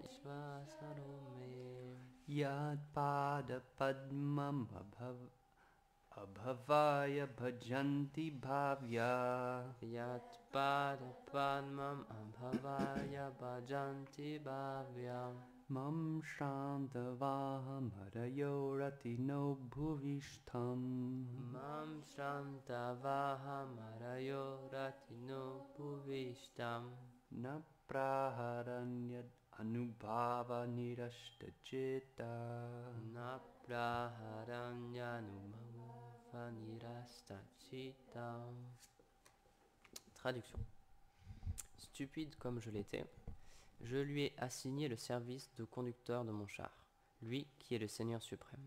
Vishvasaro me. Yad pada padmam abhavaya bhajanti bhavya. Yat pada padmam abhavaya bhajanti bhavyam. Mam shrantavaham harayoratino bhuvishtham. Mam shrantavaham arayo ratino bhuvishtam. Na praharanyad anubhava nirashtacheta. Na praharanyanumava nirastachitam. Traduction. Stupide comme je l'étais, je lui ai assigné le service de conducteur de mon char, lui qui est le Seigneur suprême,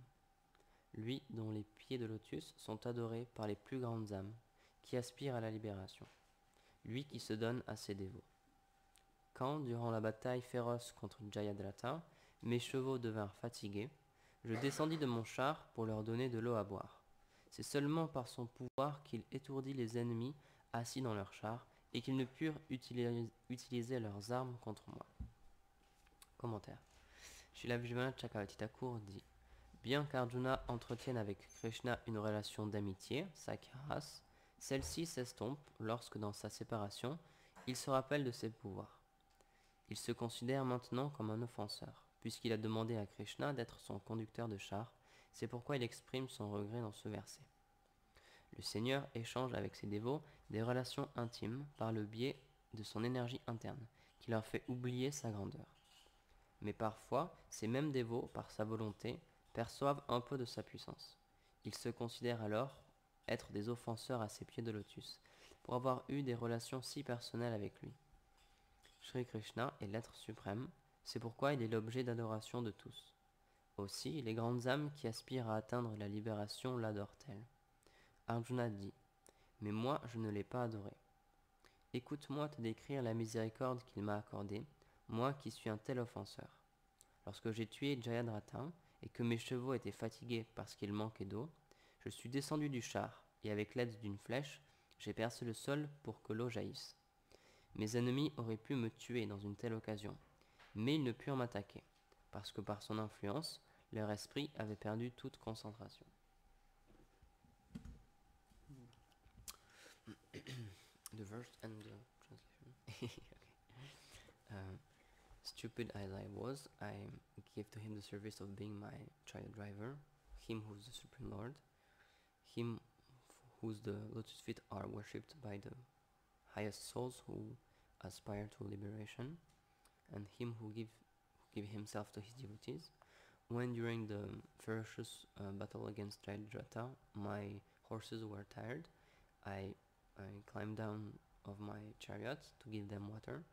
lui dont les pieds de lotus sont adorés par les plus grandes âmes, qui aspirent à la libération, lui qui se donne à ses dévots. Quand, durant la bataille féroce contre Jayadratha, mes chevaux devinrent fatigués, je descendis de mon char pour leur donner de l'eau à boire. C'est seulement par son pouvoir qu'il étourdit les ennemis assis dans leur char, et qu'ils ne purent utiliser leurs armes contre moi. Commentaire. Srila Vishwanath Chakravarti Thakur dit: bien qu'Arjuna entretienne avec Krishna une relation d'amitié, sakyaras, celle-ci s'estompe lorsque dans sa séparation, il se rappelle de ses pouvoirs. Il se considère maintenant comme un offenseur, puisqu'il a demandé à Krishna d'être son conducteur de char, c'est pourquoi il exprime son regret dans ce verset. Le Seigneur échange avec ses dévots des relations intimes par le biais de son énergie interne, qui leur fait oublier sa grandeur. Mais parfois, ces mêmes dévots, par sa volonté, perçoivent un peu de sa puissance. Ils se considèrent alors être des offenseurs à ses pieds de lotus, pour avoir eu des relations si personnelles avec lui. Sri Krishna est l'être suprême, c'est pourquoi il est l'objet d'adoration de tous. Aussi, les grandes âmes qui aspirent à atteindre la libération l'adorent-elles. Arjuna dit: mais moi je ne l'ai pas adoré. Écoute-moi te décrire la miséricorde qu'il m'a accordée, moi qui suis un tel offenseur. Lorsque j'ai tué Jayadratha et que mes chevaux étaient fatigués parce qu'ils manquaient d'eau, je suis descendu du char et avec l'aide d'une flèche, j'ai percé le sol pour que l'eau jaillisse. Mes ennemis auraient pu me tuer dans une telle occasion, mais ils ne purent m'attaquer, parce que par son influence, leur esprit avait perdu toute concentration. The verse and the translation. Okay. Stupid as I was, I gave to him the service of being my chariot driver, him who is the Supreme Lord, him whose the lotus feet are worshipped by the highest souls who aspire to liberation, and him who give himself to his devotees. When during the ferocious battle against Jayadratha, my horses were tired, I climbed down of my chariot to give them water,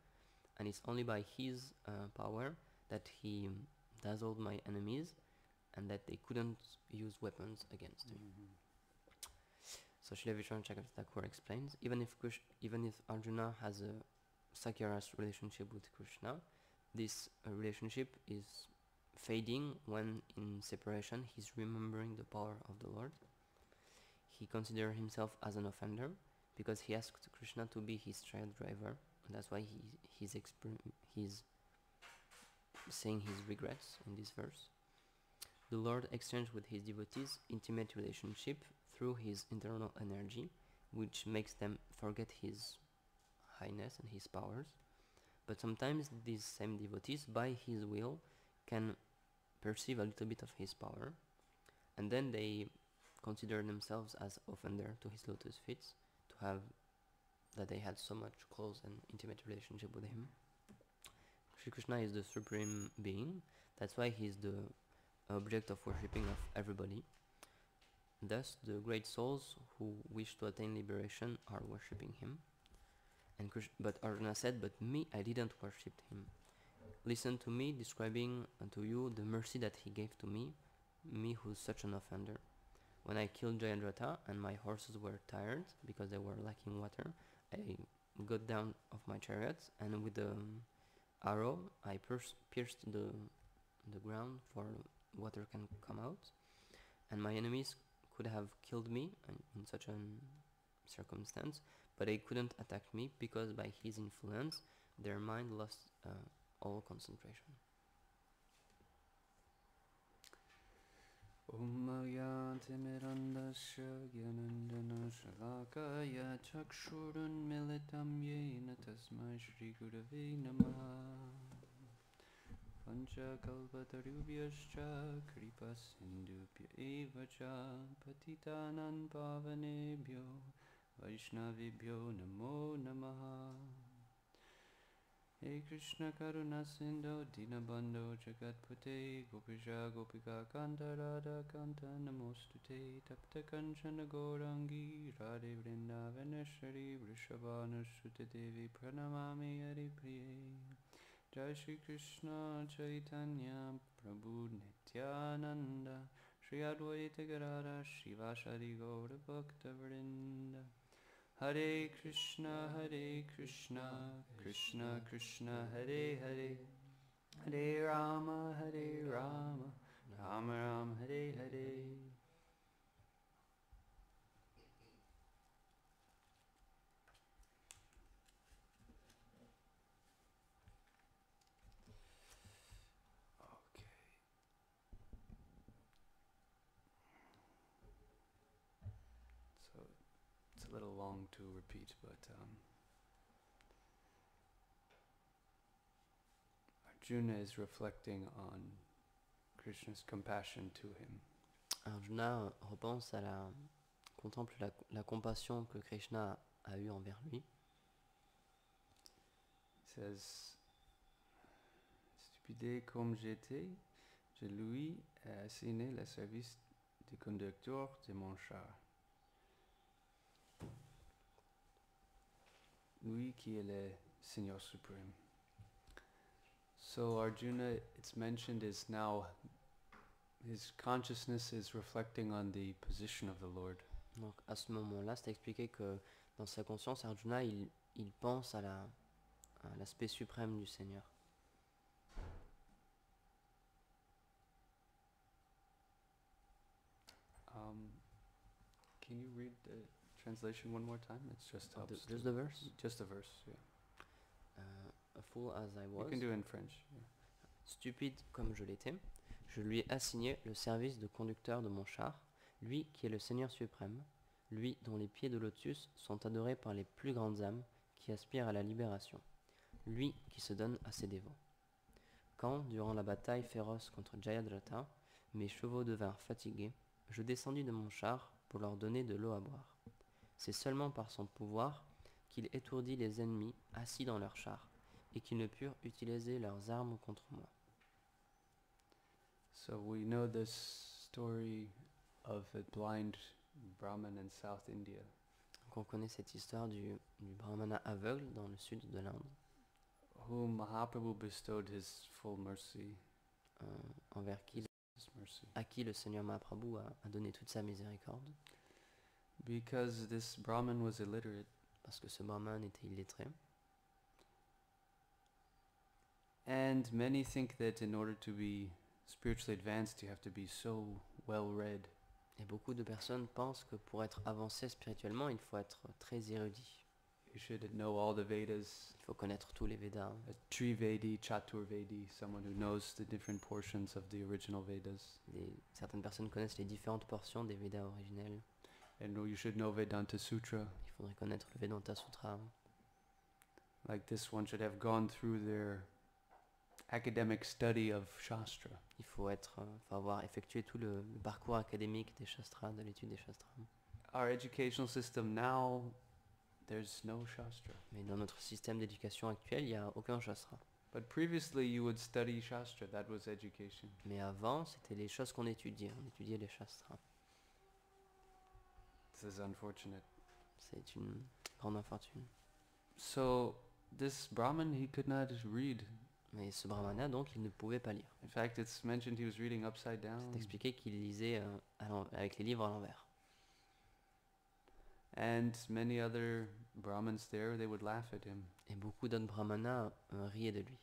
and it's only by his power that he dazzled my enemies and that they couldn't use weapons against him. So Srila Vishwanath Chakravarti Thakur explains, even if Arjuna has a Sakyaras relationship with Krishna, this relationship is fading when in separation he's remembering the power of the Lord. He considers himself as an offender because he asked Krishna to be his chariot driver, and that's why he's saying his regrets in this verse. The Lord exchanged with his devotees intimate relationship through his internal energy, which makes them forget his highness and his powers. But sometimes these same devotees, by his will, can perceive a little bit of his power, and then they consider themselves as offender to his lotus feet, to have that they had so much close and intimate relationship with him. Sri Krishna is the supreme being, that's why he is the object of worshipping of everybody. Thus, the great souls who wish to attain liberation are worshipping him. But Arjuna said, but me, I didn't worship him. Listen to me describing to you the mercy that he gave to me who's such an offender. When I killed Jayadratha and my horses were tired because they were lacking water, I got down off my chariot and with the arrow I pierced the ground for water can come out, and my enemies could have killed me in such a circumstance, but they couldn't attack me because by his influence their mind lost all concentration. Om Timirandasya Gyanandana Shalakaya Chakshurun Militam Yena Tasmai Shri Gurave Namaha Pancha Kalpatarubhyascha Kripa Sindhubhya Eva Cha Patitanam Pavanebhyo Vaishnavibhyo Namo Namaha Hey Krishna Karuna Sindhu Dinabandho Jagatpate Gopisha Gopika Kanta Radha Kanta Namostute Tapta Kanchana Gaurangi Radhe Vrindavaneshwari Vrishabhanusute Devi Pranamami Haripriye Jai Shri Krishna Chaitanya Prabhu Nityananda Shri Advaita Gadadhar Shivasari Gaura Bhakta Vrinda Hare Krishna, Krishna Krishna, Hare Hare, Hare Rama, Rama Rama, Hare Hare. Okay. So it's a little long to repeat, but Arjuna is reflecting on Krishna's compassion to him. Arjuna repense à contemple la compassion que Krishna a eue envers lui. Il says, stupide comme j'étais, je lui ai assigné le service de conducteur de mon char. Lui qui est le Seigneur suprême. So Arjuna, it's mentioned, is now, his consciousness is reflecting on the position of the Lord. Donc à ce moment-là, c'est expliqué que dans sa conscience, Arjuna, il pense à l'aspect suprême du Seigneur. Can you read the translation one more time? It's just helps. Just the verse? Just the verse, yeah. A fool as I was. You can do it in French. Yeah. Stupide comme je l'étais, je lui ai assigné le service de conducteur de mon char, lui qui est le Seigneur suprême, lui dont les pieds de lotus sont adorés par les plus grandes âmes qui aspirent à la libération, lui qui se donne à ses dévots. Quand, durant la bataille féroce contre Jayadratha, mes chevaux devinrent fatigués, je descendis de mon char pour leur donner de l'eau à boire. C'est seulement par son pouvoir qu'il étourdit les ennemis assis dans leur char, et qu'ils ne purent utiliser leurs armes contre moi. So we know this story of a blind Brahmin in South India. Donc on connaît cette histoire du brahmana aveugle dans le sud de l'Inde, Whom Mahaprabhu bestowed his full mercy. envers à qui le Seigneur Mahaprabhu a donné toute sa miséricorde. Because this Brahmin was illiterate. Parce que ce brahman était illettré. And many think that in order to be spiritually advanced, you have to be so well read. Et beaucoup de personnes pensent que pour être avancé spirituellement, il faut être très érudit. You should know all the Vedas. Il faut connaître tous les Védas. A Trivedi, Chaturvedi, someone who knows the different portions of the original Vedas. Certaines personnes connaissent les différentes portions des Védas originels. And you should know Vedanta Sutra. Il faudrait connaître le Vedanta Sutra. Like this one should have gone through their academic study of Shastra. Il faut avoir effectué tout le parcours académique des Shastras, de l'étude des Shastras. Our educational system now, there's no Shastra. Mais dans notre système d'éducation actuel, il n'y a aucun Shastra. But previously you would study Shastra, that was education. Mais avant, c'était les choses qu'on étudiait. On étudiait les Shastras. This is unfortunate. C'est une grande infortune. So this Brahmin, he could not read. Mais ce brahmana, donc, il ne pouvait pas lire. In fact, it's mentioned he was reading upside down. C'est expliqué qu'il lisait avec les livres à l'envers. And many other Brahmins there, they would laugh at him. Et beaucoup d'autres brahmanas riaient de lui.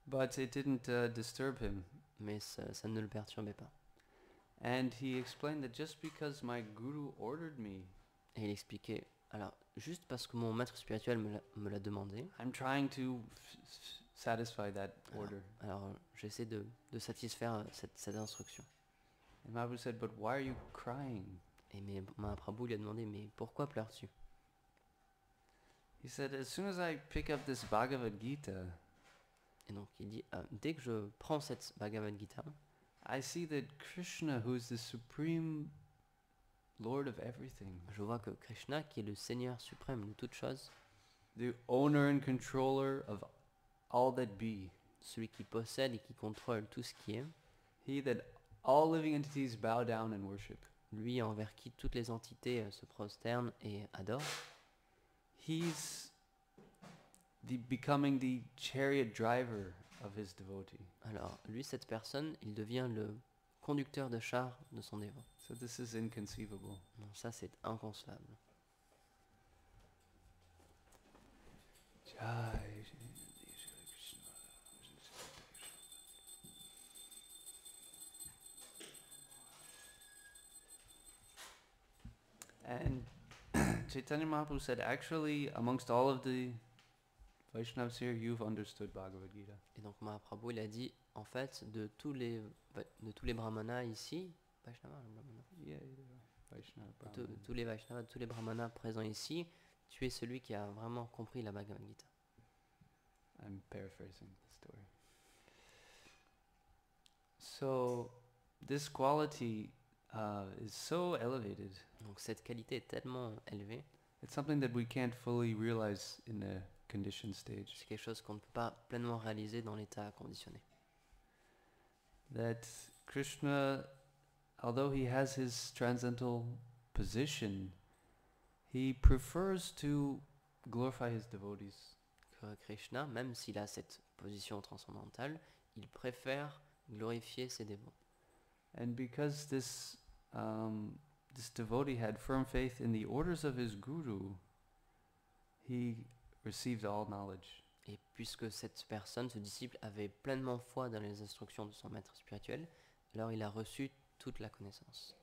But it didn't disturb him. Mais ça ne le perturbait pas. And he explained that just because my guru ordered me, Et il expliquait, alors, juste parce que mon maître spirituel me l'a demandé, I'm trying to satisfy that order. Alors j'essaie de satisfaire cette instruction. And Mahaprabhu said, but why are you crying? Et mais Mahaprabhu lui a demandé, mais pourquoi pleures-tu? He said, as soon as I pick up this Bhagavad Gita, Et donc il dit, dès que je prends cette Bhagavad Gita, I see that Krishna, who is the supreme Lord of everything, je vois que Krishna, qui est le Seigneur suprême de toutes choses, the owner and controller of all that be, celui qui possède et qui contrôle tout ce qui est, he that all living entities bow down and worship, lui envers qui toutes les entités se prosternent et adorent, he's becoming the chariot driver of his devotee. alors lui, cette personne, il devient le conducteur de char de son dévot. So this is inconceivable. Donc ça, c'est inconcevable. Jai And Chaitanya Mahaprabhu said, actually, amongst all of the Vaishnavas here, you've understood Bhagavad Gita. Et donc Mahaprabhu, il a dit, en fait, de tous les brahmanas ici, Vaishnava, brahmana, Yeah, Vaishnava, tous les Vaishnavas, tous les brahmanas présents ici, tu es celui qui a vraiment compris la Bhagavad Gita. I'm paraphrasing the story. So, this quality is so elevated. Donc cette qualité est tellement élevée, It's something that we can't fully realize in a conditioned stage. c'est quelque chose qu'on ne peut pas pleinement réaliser dans l'état conditionné. That Krishna, although he has his transcendental position, he prefers to glorify his devotees. Que Krishna, même s'il a cette position transcendantale, il préfère glorifier ses dévots. And because this devotee had firm faith in the orders of his guru, he received all knowledge. Et puisque cette personne, ce disciple, avait pleinement foi dans les instructions de son maître spirituel, alors il a reçu toute la connaissance.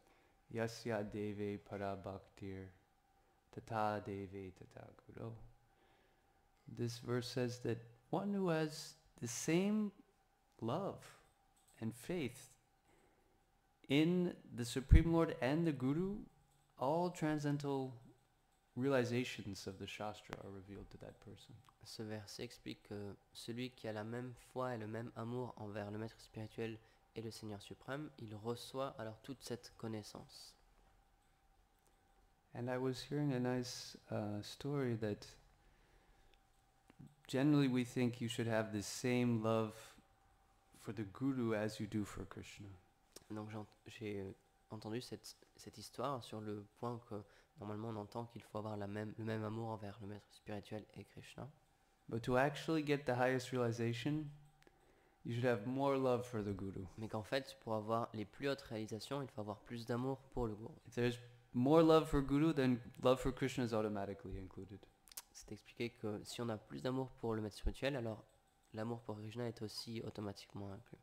Yasya deve para bhaktir tata deve tata guru. This verse says that one who has the same love and faith in the Supreme Lord and the Guru, all transcendental realizations of the Shastra are revealed to that person. Ce verset explique que celui qui a la même foi et le même amour envers le maître spirituel et le Seigneur suprême, il reçoit alors toute cette connaissance. And I was hearing a nice story that generally we think you should have the same love for the Guru as you do for Krishna. Donc j'ai entendu cette histoire sur le point que normalement on entend qu'il faut avoir le même amour envers le maître spirituel et Krishna. But to actually get the highest realization, you should have more love for the Guru. Mais qu'en fait, pour avoir les plus hautes réalisations, il faut avoir plus d'amour pour le Guru. If there's more love for Guru, then love for Krishna is automatically included. C'est expliqué que si on a plus d'amour pour le maître spirituel, alors l'amour pour Krishna est aussi automatiquement inclus.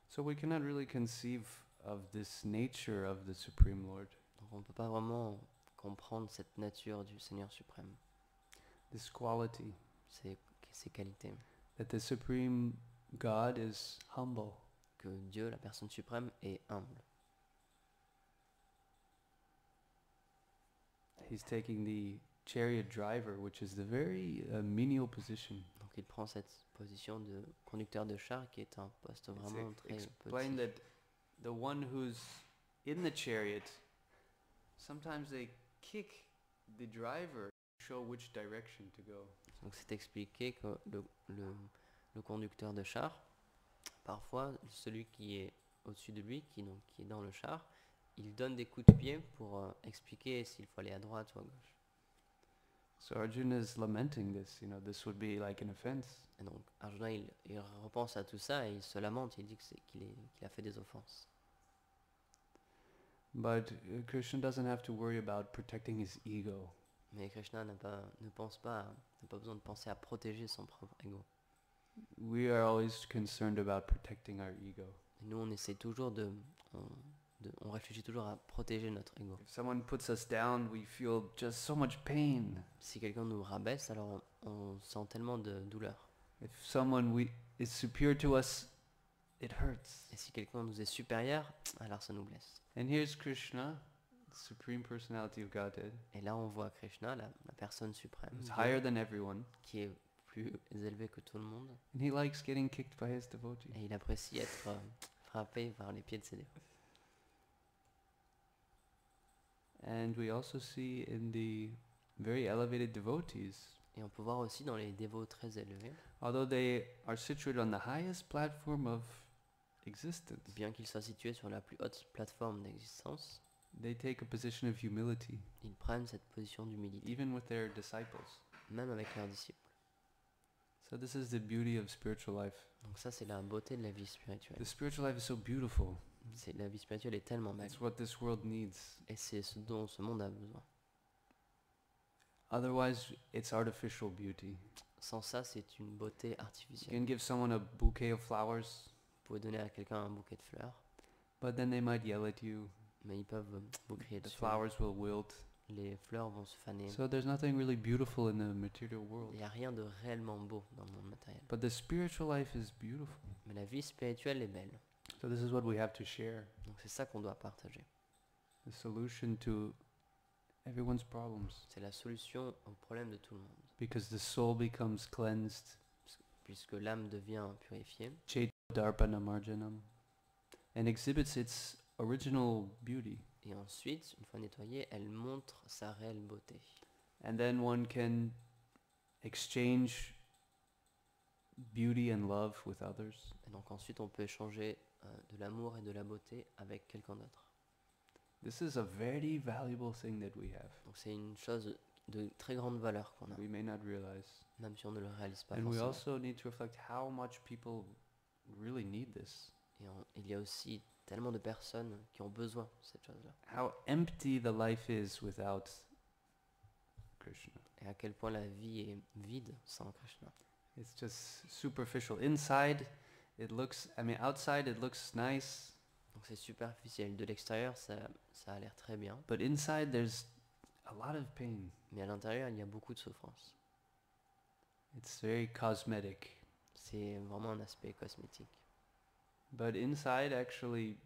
So we cannot really conceive of this nature of the Supreme Lord, Donc on ne peut pas vraiment comprendre cette nature du Seigneur suprême, this quality, ces qualités. that the Supreme God is humble. Que Dieu, la personne suprême, est humble. He's taking the chariot driver, which is the very menial position. Donc il prend cette position de conducteur de char qui est un poste vraiment très Explain petit. that the one who's in the chariot, sometimes they kick the driver to show which direction to go. Donc c'est expliqué que le conducteur de char, parfois celui qui est au-dessus de lui, qui est dans le char, il donne des coups de pied pour expliquer s'il faut aller à droite ou à gauche. So Arjuna is lamenting this, this would be like an offense. Et donc Arjuna il repense à tout ça et il se lamente, il dit qu'il a fait des offenses. But Krishna doesn't have to worry about protecting his ego. Mais Krishna n'a pas besoin de penser à protéger son propre ego. We are always concerned about protecting our ego. Et nous on essaie toujours on réfléchit toujours à protéger notre ego. If someone puts us down, we feel just so much pain. Si quelqu'un nous rabaisse, alors on sent tellement de douleur. If someone is superior to us, it hurts. Et si quelqu'un nous est supérieur, alors ça nous blesse. And here's Krishna, the Supreme Personality of Godhead. Et là on voit Krishna, la personne suprême, Who's Dieu, higher than everyone. qui est plus élevé que tout le monde. And he likes getting kicked by his devotees. Et il apprécie être frappé par les pieds de ses dévots. And we also see in the very elevated devotees, Et on peut voir aussi dans les dévots très élevés, although they are situated on the highest platform of existence, bien qu'ils soient situés sur la plus haute plateforme d'existence, they take a position of humility, ils prennent cette position d'humilité, even with their disciples. même avec leurs disciples. So this is the beauty of spiritual life. Donc ça c'est la beauté de la vie spirituelle. The spiritual life is so beautiful. La vie spirituelle est tellement belle. It's what this world needs. Et c'est ce dont ce monde a besoin. Otherwise, it's artificial beauty. Sans ça, c'est une beauté You artificielle. can give someone a bouquet of flowers, Vous pouvez donner à quelqu'un un bouquet de fleurs, but then they might yell at you. mais ils peuvent vous crier The dessus. flowers will wilt. Les fleurs vont se faner. So there's nothing really beautiful in the material Il world. n'y a rien de réellement beau dans le monde matériel. But the spiritual life is beautiful. Mais la vie spirituelle est belle. So this is what we have to share. Donc c'est ça qu'on doit partager. The solution to everyone's problems. C'est la solution aux problèmes de tout le monde. Because the soul becomes cleansed. Puisque l'âme devient purifiée Darpana marjanam. And exhibits its original beauty. et ensuite, une fois nettoyée, elle montre sa réelle beauté. And then one can exchange beauty and love with others. Et donc ensuite, on peut échanger de l'amour et de la beauté avec quelqu'un d'autre. This is a very valuable thing that we have. Donc c'est une chose de très grande valeur qu'on a, We may not realize. même si on ne le réalise pas And we forcément. also need to reflect how much people really need this. Et il y a aussi tellement de personnes qui ont besoin de cette chose-là. How empty the life is without Krishna. Et à quel point la vie est vide sans Krishna. It's just superficial. Inside, outside it looks nice, Donc c'est superficiel. De l'extérieur, ça a l'air très bien. but inside there's a lot of pain. Mais à l'intérieur, il y a beaucoup de souffrance. It's very cosmetic. C'est vraiment un aspect cosmétique. But inside, actually,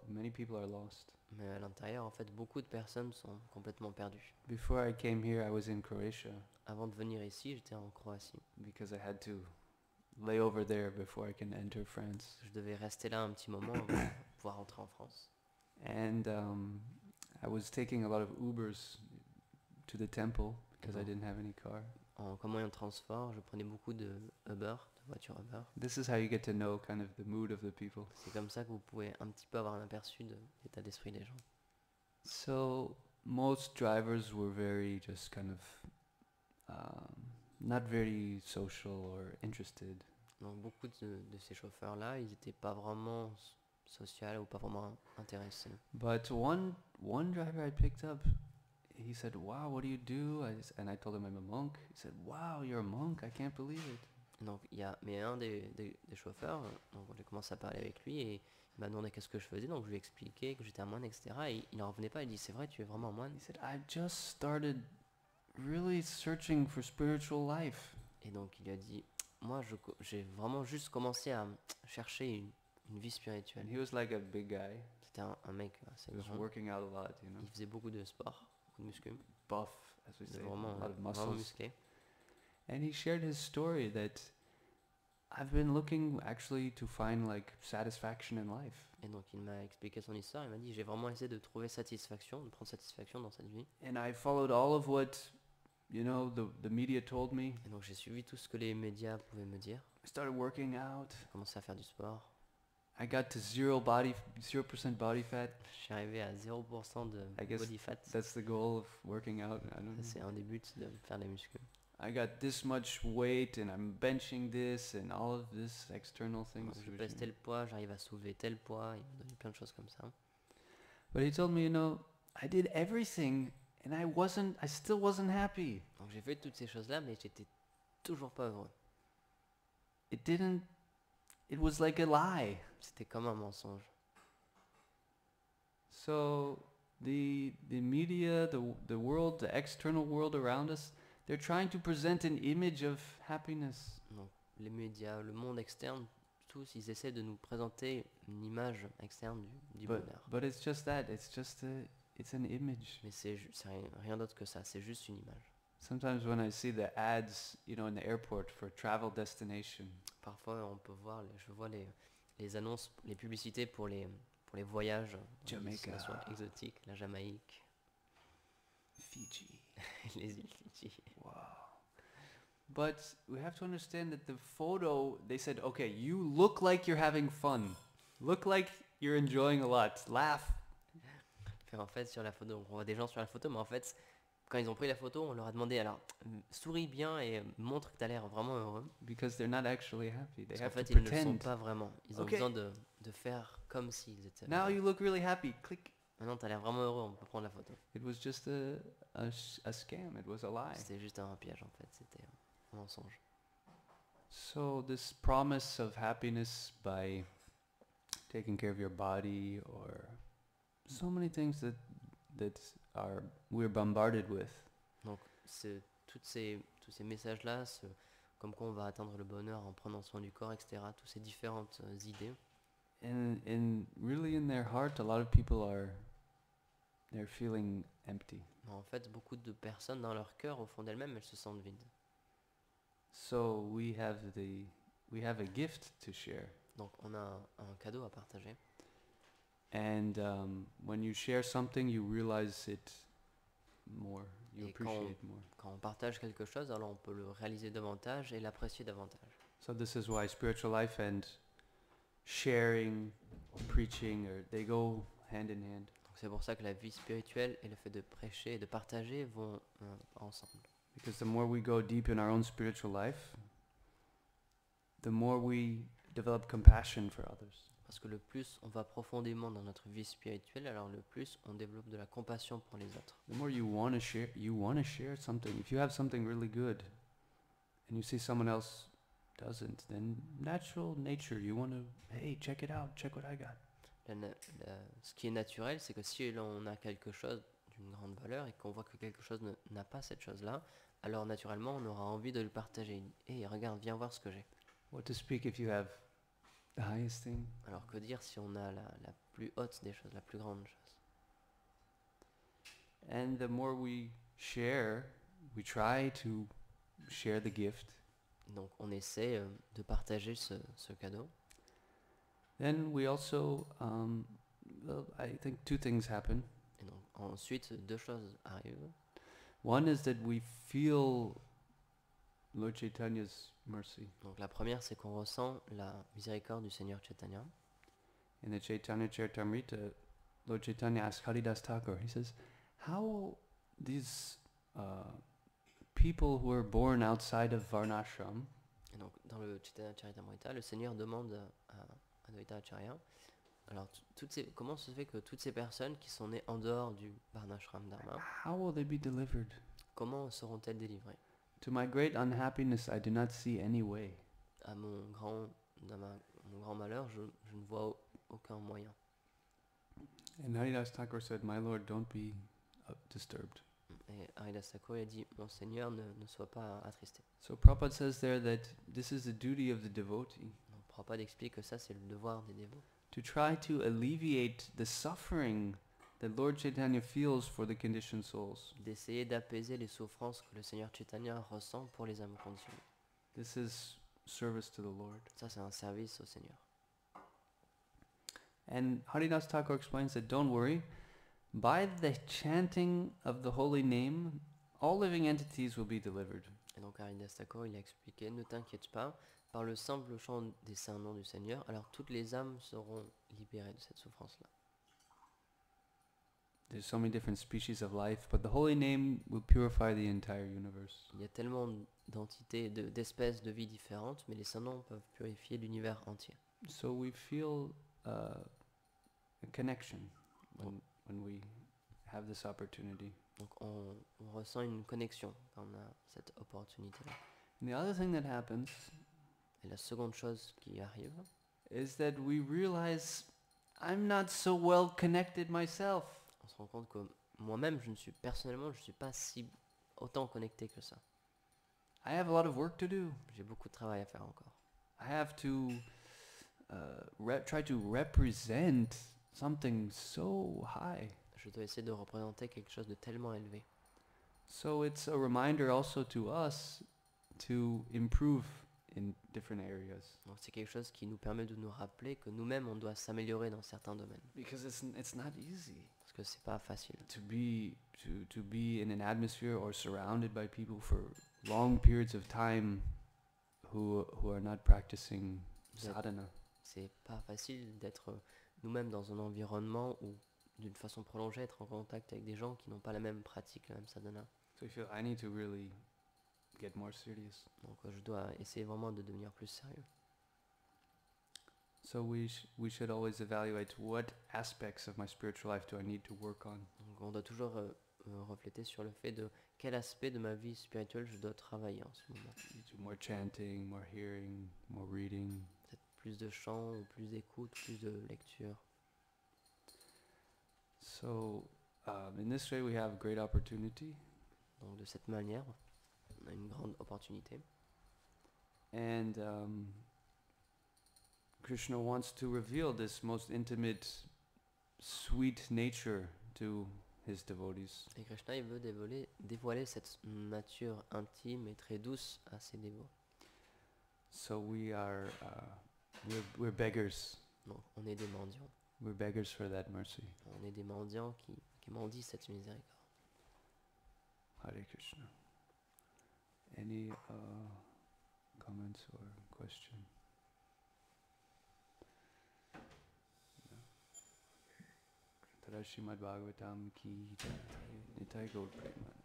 many people are lost. Mais à l'intérieur, en fait, beaucoup de personnes sont complètement perdues. Before I came here, I was in Croatia Avant de venir ici, j'étais en Croatie. because I had to lay over there before I can enter France. Je devais rester là un petit moment pour pouvoir rentrer en France. And I was taking a lot of Ubers to the temple because I didn't have any car. Comme moyen de transport, je prenais beaucoup de Uber, de voitures Uber. This is how you get to know kind of the mood of the people. C'est comme ça que vous pouvez un petit peu avoir un aperçu de l'état d'esprit des gens. So most drivers were very just kind of not very social or interested. Donc beaucoup de ces chauffeurs-là, ils n'étaient pas vraiment sociaux ou pas vraiment intéressés. But one driver I picked up, he said, "Wow, what do you do?" And I told him I'm a monk. He said, "Wow, you're a monk? I can't believe it." Donc mais un des chauffeurs, donc j'ai commencé à parler avec lui et il m'a demandé qu'est-ce que je faisais, donc je lui ai expliqué que j'étais un moine, etc. Et il n'en revenait pas, il dit c'est vrai, tu es vraiment un moine. He said, "I've just started really searching for spiritual life." Et donc il lui a dit, moi j'ai vraiment juste commencé à chercher une vie And spirituelle. he was like a big guy. C'était un mec assez He was grand, working out a lot, il faisait beaucoup de sport, beaucoup de muscu, buff, as we c'était say, vraiment, a lot of vraiment muscles. musclé. And he shared his story that I've been looking actually to find like satisfaction in life. Et donc il m'a expliqué son histoire, il m'a dit j'ai vraiment essayé de trouver satisfaction, de prendre satisfaction dans cette vie. And I followed all of what, the media told me. Et donc j'ai suivi tout ce que les médias pouvaient me dire, I started working out. j'ai commencé à faire du sport, I got to 0% body fat. je suis arrivé à 0% de I guess body fat. That's the goal of working out. I don't Ça, c'est know. un des buts de faire des muscles. I got this much weight and I'm benching this and all of this external things. Donc, je pèse tel poids, j'arrive à soulever tel poids, il m'a donné plein de choses comme ça. But he told me, I did everything and I still wasn't happy. Donc j'ai fait toutes ces choses-là, mais j'étais toujours pas heureux. It was like a lie. C'était comme un mensonge. So the media, the world, the external world around us, They're trying to present an image of happiness. Donc les médias, le monde externe, tous ils essaient de nous présenter une image externe du bonheur. But it's just that. It's an image. Mais c'est rien d'autre que ça, c'est juste une image. Sometimes when I see the ads, in the airport for travel destination, Parfois on peut voir, je vois les annonces, les publicités pour les voyages, Jamaica. destinations exotiques, la Jamaïque, Fiji. les îles Fidji. Wow. But we have to understand that the photo, they said, okay, you look like you're having fun. Look like you're enjoying a lot. Laugh. Puis en fait sur la photo, on voit des gens sur la photo, mais en fait quand ils ont pris la photo, on leur a demandé alors souris bien et montre que tu as l'air vraiment heureux. Because they're not actually happy. They Parce qu'en have fait to ils ne le sont pretend. pas vraiment. Ils ont Ok. besoin de faire comme s'ils étaient Now heureux. you look really happy. Click. Maintenant tu as l'air vraiment heureux, on peut prendre la photo. It was just a scam. It was a lie. C'était juste un piège en fait, c'était un mensonge. So this promise of happiness by taking care of your body or so many things that we're bombarded with. Donc tous ces messages-là, comme quoi on va atteindre le bonheur en prenant soin du corps, etc. Toutes ces différentes idées. And really in their heart, a lot of people they're feeling empty. En fait, beaucoup de personnes dans leur cœur, au fond d'elles-mêmes, elles se sentent vides. So we have a gift to share. Donc on a un cadeau à partager. And when you share something, you realize it more. You Et appreciate more. Quand on partage quelque chose, alors on peut le réaliser davantage et l'apprécier davantage. So this is why spiritual life and sharing or preaching, they go hand in hand. Donc c'est pour ça que la vie spirituelle et le fait de prêcher et de partager vont ensemble. Because the more we go deep in our own spiritual life, the more we develop compassion for others. Parce que le plus on va profondément dans notre vie spirituelle, alors le plus on développe de la compassion pour les autres. The more you want to share something. If you have something really good and you see someone else doesn't, then natural nature, you want to, hey, check it out, check what I got. Ce qui est naturel, c'est que si l'on a quelque chose d'une grande valeur et qu'on voit que quelque chose n'a pas cette chose-là, alors naturellement on aura envie de le partager. Et regarde, viens voir ce que j'ai. What to speak if you have the highest thing? Alors que dire si on a la plus haute des choses, la plus grande chose. And the more we share, we try to share the gift. Donc on essaie de partager ce cadeau. Then we also, I think two things happen. Et donc ensuite deux choses arrivent. One is that we feel Lord Chaitanya's mercy. Donc la première, c'est qu'on ressent la miséricorde du Seigneur Chaitanya. In the Chaitanya Charitamrita, Lord Chaitanya asks Haridas Thakur, he says, how these people who are born outside of Varnashram, Et donc dans le Chaitanya Charitamrita, le Seigneur demande à Advaita Acharya, alors comment se fait que toutes ces personnes qui sont nées en dehors du Varnashram Dharma, how will they be delivered? comment seront-elles délivrées? To my great unhappiness, I do not see any way. Dans mon grand malheur, je ne vois aucun moyen. And Haridas Thakur said, my Lord, don't be disturbed. Et Haridas Thakur a dit, mon Seigneur, ne sois pas attristé. So Prabhupada says there that this is the duty of the devotee, Donc Prabhupada explique que ça, c'est le devoir des dévots. to try to alleviate the suffering that Lord Chaitanya feels for the conditioned souls. D'essayer d'apaiser les souffrances que le Seigneur Chaitanya ressent pour les âmes conditionnées. This is service to the Lord. Ça, c'est un service au Seigneur. And Haridas Thakur explains that don't worry, by the chanting of the holy name, all living entities will be delivered. Et donc Haridas Thakur, il a expliqué, ne t'inquiète pas, par le simple chant des saints noms du Seigneur, alors toutes les âmes seront libérées de cette souffrance-là. There's so many different species of life, but the holy name will purify the entire universe. Il y a tellement d'entités, d'espèces de vie différentes, mais les saints noms peuvent purifier l'univers entier. So we feel a connection when we have this opportunity. Donc on ressent une connexion quand on a cette opportunité-là. And the other thing that happens Et la seconde chose qui arrive, is that we realize I'm not so well connected myself. on se rend compte que moi-même, personnellement, je ne suis pas si autant connecté que ça. I have a lot of work to do. J'ai beaucoup de travail à faire encore. I have to try to represent something so high. Je dois essayer de représenter quelque chose de tellement élevé. So it's a reminder also to us to improve in different areas. Donc c'est quelque chose qui nous permet de nous rappeler que nous-mêmes, on doit s'améliorer dans certains domaines. Because it's not easy Parce que c'est pas facile. to be in an atmosphere or surrounded by people for long periods of time who are not practicing sadhana. C'est pas facile d'être nous-mêmes dans un environnement où, d'une façon prolongée, être en contact avec des gens qui n'ont pas la même pratique, la même sadhana. So I feel I need to really get more serious. Donc je dois essayer vraiment de devenir plus sérieux. So we should always evaluate what aspects of my spiritual life do I need to work on. Donc on doit toujours refléter sur le fait de quel aspect de ma vie spirituelle je dois travailler en ce moment. Do more chanting, more hearing, more reading. Peut-être plus de chant, ou plus d'écoute, plus de lecture. So in this way we have great opportunity. Donc de cette manière, on a une grande opportunité. And Krishna wants to reveal this most intimate, sweet nature to his devotees. Et Krishna, il veut dévoiler cette nature intime et très douce à ses dévots. So we're beggars. Donc on est des mendiants. We're beggars for that mercy. On est des mendiants qui mendient cette miséricorde. Hare Krishna. Any comments or questions? Tara Srimad Bhagavatam ki jai. Nitai Gaur Premanand.